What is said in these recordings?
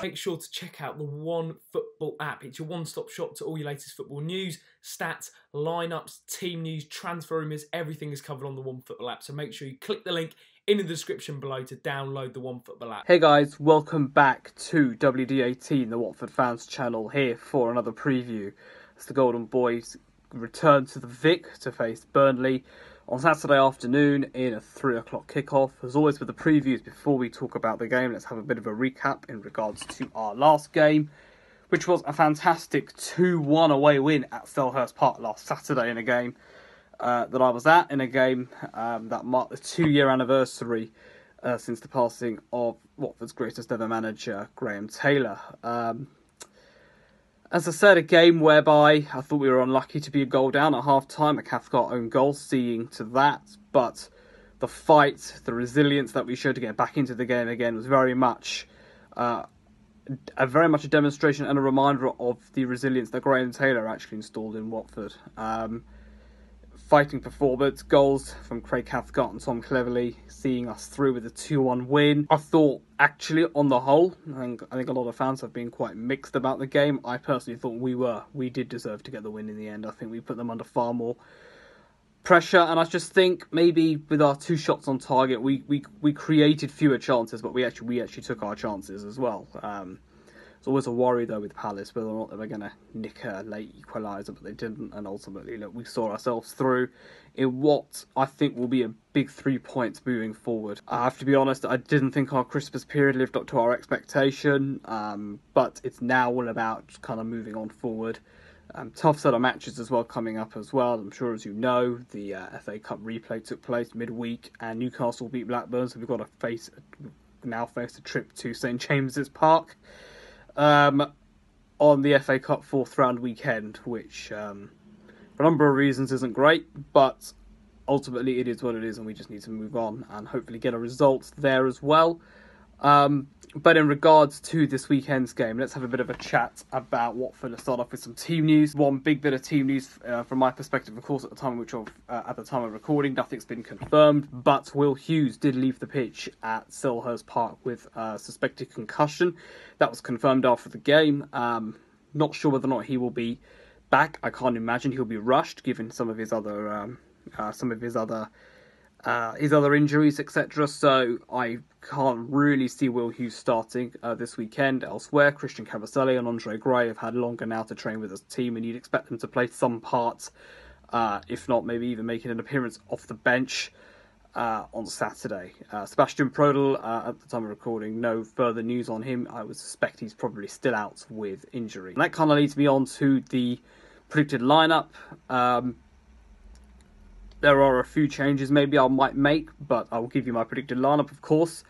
Make sure to check out the One Football app. It's your one-stop shop to all your latest football news, stats, lineups, team news, transfer rumours. Everything is covered on the One Football app. So make sure you click the link in the description below to download the One Football app. Hey guys, welcome back to WD18, the Watford fans channel, here for another preview as the Golden Boys return to the Vic to face Burnley on Saturday afternoon in a 3 o'clock kickoff. As always with the previews, before we talk about the game, let's have a bit of a recap in regards to our last game, which was a fantastic 2-1 away win at Selhurst Park last Saturday in a game that I was at, in a game that marked the 2-year anniversary since the passing of Watford's greatest ever manager, Graham Taylor. As I said, a game whereby I thought we were unlucky to be a goal down at half-time, a Cathcart own goal, seeing to that, but the fight, the resilience that we showed to get back into the game again was very much a demonstration and a reminder of the resilience that Graham Taylor actually installed in Watford. Fighting performance, goals from Craig Cathcart and Tom Cleverley, seeing us through with a 2-1 win. I thought, actually, on the whole, I think a lot of fans have been quite mixed about the game. I personally thought we did deserve to get the win in the end. I think we put them under far more pressure, and I just think maybe with our 2 shots on target, we created fewer chances, but we actually took our chances as well. It's always a worry, though, with Palace, whether or not they were going to nick a late equaliser, but they didn't. And ultimately, look, we saw ourselves through in what I think will be a big 3 points moving forward. I have to be honest, I didn't think our Christmas period lived up to our expectation, but it's now all about just kind of moving on forward. Tough set of matches as well coming up as well. I'm sure, as you know, the FA Cup replay took place midweek, and Newcastle beat Blackburn, so we've got to face a trip to St James's Park on the FA Cup 4th round weekend, which for a number of reasons isn't great, but ultimately it is what it is, and we just need to move on and hopefully get a result there as well. But in regards to this weekend's game, let's have a bit of a chat about Watford. Let's start off with some team news. One big bit of team news from my perspective, of course, at the time of recording, nothing's been confirmed, but Will Hughes did leave the pitch at Selhurst Park with a suspected concussion. That was confirmed after the game. Not sure whether or not he will be back. I can't imagine he'll be rushed, given some of his other injuries, etc. So I can't really see Will Hughes starting this weekend. Elsewhere, Christian Kabasele and Andre Gray have had longer now to train with his team, and you'd expect them to play some part, if not maybe even making an appearance off the bench on Saturday. Sebastian Prodl, at the time of recording, no further news on him. I would suspect he's probably still out with injury. And that kind of leads me on to the predicted lineup. There are a few changes maybe I might make, but I will give you my predicted lineup, of course.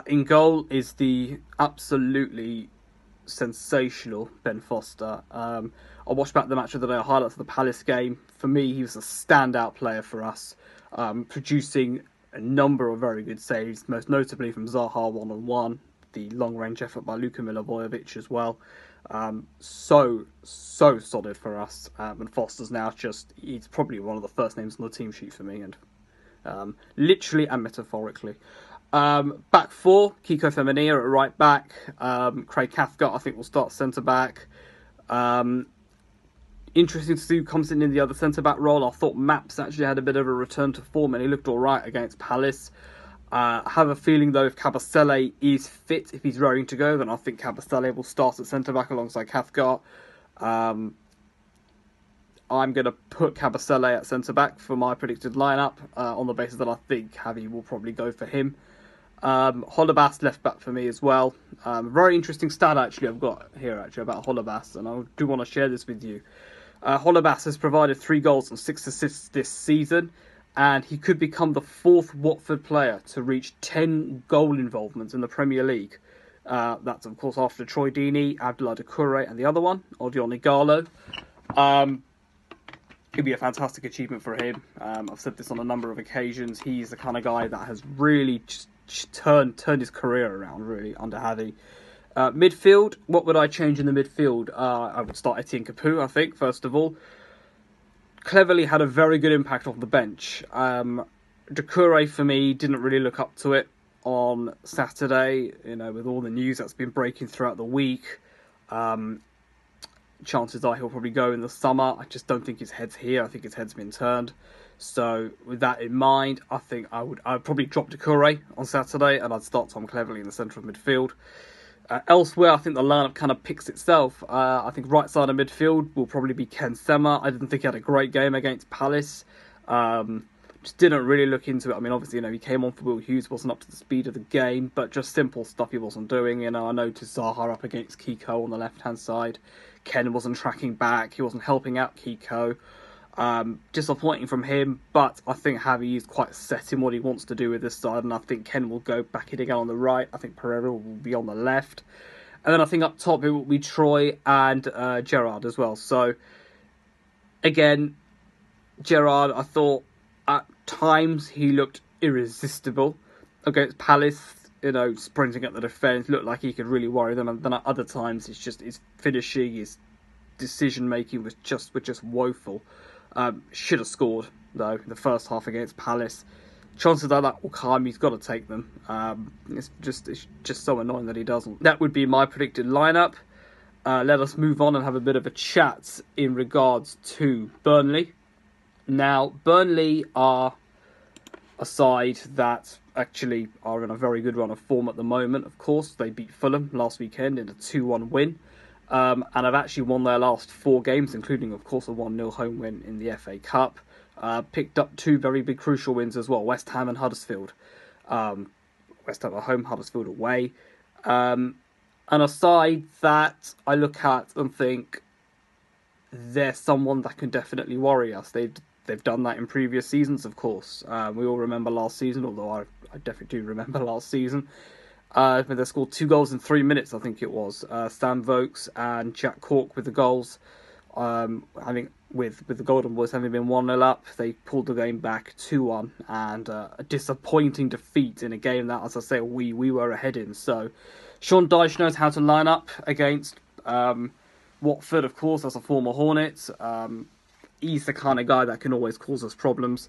In goal is the absolutely sensational Ben Foster. I watched back the match of the day, highlights of the Palace game. For me, he was a standout player for us, producing a number of very good saves, most notably from Zaha one-on-one, the long-range effort by Luka Milivojevic as well. So solid for us, and Foster's now he's probably one of the first names on the team sheet for me, and literally and metaphorically. Back 4, Kiko Femenia at right back, Craig Cathcart I think will start centre back. Interesting to see who comes in the other centre back role. I thought Maps actually had a bit of a return to form, and he looked alright against Palace. I have a feeling, though, if Kabasele is fit, if he's raring to go, then I think Kabasele will start at centre-back alongside Cathcart. I'm going to put Kabasele at centre-back for my predicted lineup, on the basis that I think Javi will probably go for him. Holebas left-back for me as well. Very interesting stat, actually, I've got here, about Holebas, and I do want to share this with you. Holebas has provided 3 goals and 6 assists this season, and he could become the 4th Watford player to reach 10 goal involvements in the Premier League. That's, of course, after Troy Deeney, Abdullah Doucouré, and the other one, Odion Ighalo. It'd be a fantastic achievement for him. I've said this on a number of occasions. He's the kind of guy that has really just turned his career around, really, under Javi. Midfield, what would I change in the midfield? I would start Etienne Capoue, I think, first of all. Cleverley had a very good impact off the bench. Doucouré, for me, didn't really look up to it. on Saturday. With all the news that's been breaking throughout the week, chances are he'll probably go in the summer. I just don't think his head's here. I think his head's been turned. So with that in mind, I think I'd probably drop Doucouré on Saturday, and I'd start Tom Cleverley in the centre of midfield. Elsewhere, I think the lineup kind of picks itself. I think right side of midfield will probably be Ken Sema. I didn't think he had a great game against Palace. Just didn't really look into it. I mean, obviously, he came on for Will Hughes, wasn't up to the speed of the game, but just simple stuff he wasn't doing. I noticed Zaha up against Kiko on the left-hand side. Ken wasn't tracking back. He wasn't helping out Kiko. Disappointing from him, but I think Javi is quite set in what he wants to do with this side, and I think Ken will go back in again on the right. I think Pereira will be on the left. And then I think up top it will be Troy and Gerrard as well. So, again, Gerrard, I thought at times he looked irresistible against Palace, sprinting at the defence, looked like he could really worry them. And then at other times, it's just his finishing, his decision-making were just woeful. Should have scored, though, in the first half against Palace. Chances are that will come. He's got to take them. It's just so annoying that he doesn't. That would be my predicted lineup. Let us move on and have a bit of a chat in regards to Burnley. Now, Burnley are a side that actually are in a very good run of form at the moment. Of course, they beat Fulham last weekend in a 2-1 win. And have actually won their last 4 games, including, of course, a 1-0 home win in the FA Cup. Picked up 2 very big crucial wins as well, West Ham and Huddersfield. West Ham at home, Huddersfield away. And a side that I look at and think they're someone that can definitely worry us. They've done that in previous seasons, of course. We all remember last season, although I definitely do remember last season. They scored 2 goals in 3 minutes, I think it was. Stan Vokes and Jack Cork with the goals. Having with the Golden Boys having been 1-0 up, they pulled the game back 2-1, and a disappointing defeat in a game that, as I say, we were ahead in. So, Sean Dyche knows how to line up against Watford, of course, as a former Hornet. He's the kind of guy that can always cause us problems.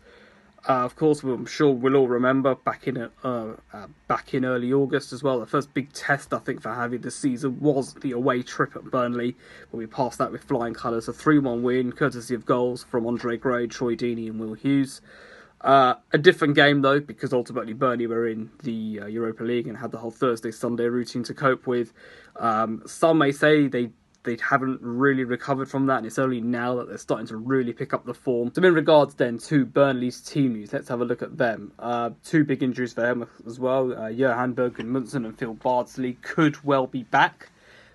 Of course, I'm sure we'll all remember back in early August as well. The first big test, I think, for Javi this season was the away trip at Burnley, where we passed that with flying colours. A 3-1 win, courtesy of goals from Andre Gray, Troy Deeney and Will Hughes. A different game, though, because ultimately Burnley were in the Europa League and had the whole Thursday-Sunday routine to cope with. Some may say they haven't really recovered from that, and it's only now that they're starting to really pick up the form. So in regards then to Burnley's team news, let's have a look at them. 2 big injuries for them as well. Johan Bergen-Munson and Phil Bardsley could well be back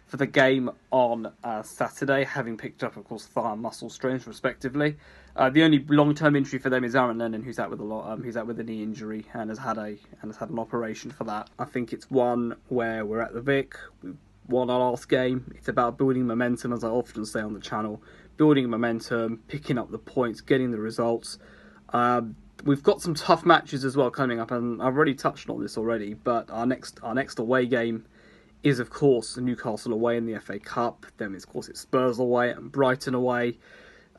for the game on Saturday, having picked up, of course, thigh and muscle strains respectively. The only long-term injury for them is Aaron Lennon, who's out with a knee injury and has had an operation for that. I think it's one where we're at the Vic. We won our last game. It's about building momentum, as I often say on the channel. Building momentum, picking up the points, getting the results. We've got some tough matches as well coming up, and I've already touched on this already, but our next away game is, of course, Newcastle away in the FA Cup. Then, of course, it's Spurs away and Brighton away.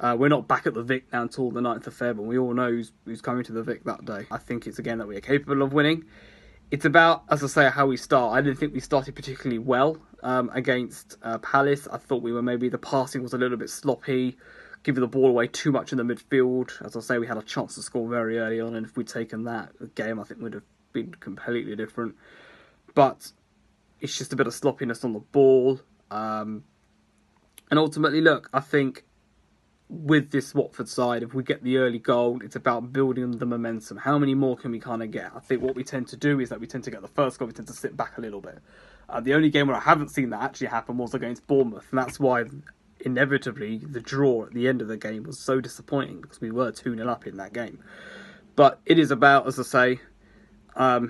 We're not back at the Vic now until the 9th of Feb, and we all know who's coming to the Vic that day. I think it's, again, that we are capable of winning. It's about, as I say, how we start. I didn't think we started particularly well against Palace. I thought the passing was a little bit sloppy, giving the ball away too much in the midfield. As I say, we had a chance to score very early on, and if we'd taken that, the game, I think, would have been completely different. But it's just a bit of sloppiness on the ball. And ultimately, look, I think with this Watford side, if we get the early goal, it's about building the momentum. How many more can we kind of get? I think what we tend to do is that we tend to get the first goal, we tend to sit back a little bit. The only game where I haven't seen that actually happen was against Bournemouth, and that's why inevitably the draw at the end of the game was so disappointing, because we were 2-0 up in that game. But it is about, as I say,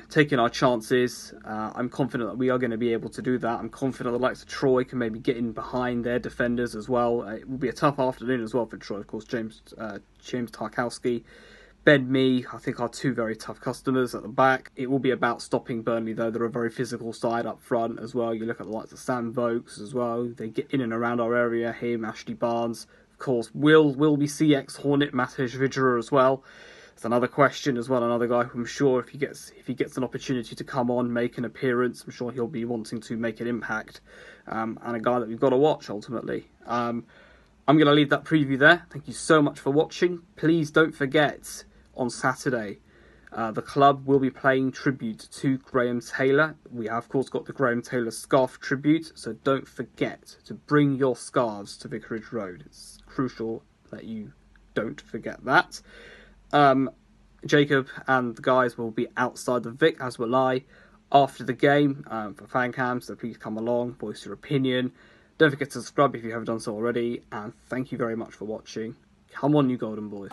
taking our chances. I'm confident that we are going to be able to do that. I'm confident the likes of Troy can maybe get in behind their defenders as well. It will be a tough afternoon as well for Troy. Of course, James Tarkowski, Ben Mee, I think, are 2 very tough customers at the back. It will be about stopping Burnley, though. They're a very physical side up front as well. You look at the likes of Sam Vokes as well. They get in and around our area. Him, Ashley Barnes. Of course, will be CX Hornet, Matej Vydra as well. There's another question as well, another guy who I'm sure if he gets an opportunity to come on, make an appearance, I'm sure he'll be wanting to make an impact, and a guy that we've got to watch ultimately. I'm going to leave that preview there. Thank you so much for watching. Please don't forget, on Saturday, the club will be playing tribute to Graham Taylor. We have, of course, got the Graham Taylor scarf tribute, so don't forget to bring your scarves to Vicarage Road. It's crucial that you don't forget that. Jacob and the guys will be outside the Vic, as will I, after the game for fan cams, so please come along, voice your opinion. Don't forget to subscribe if you haven't done so already, and thank you very much for watching. Come on, you Golden Boys.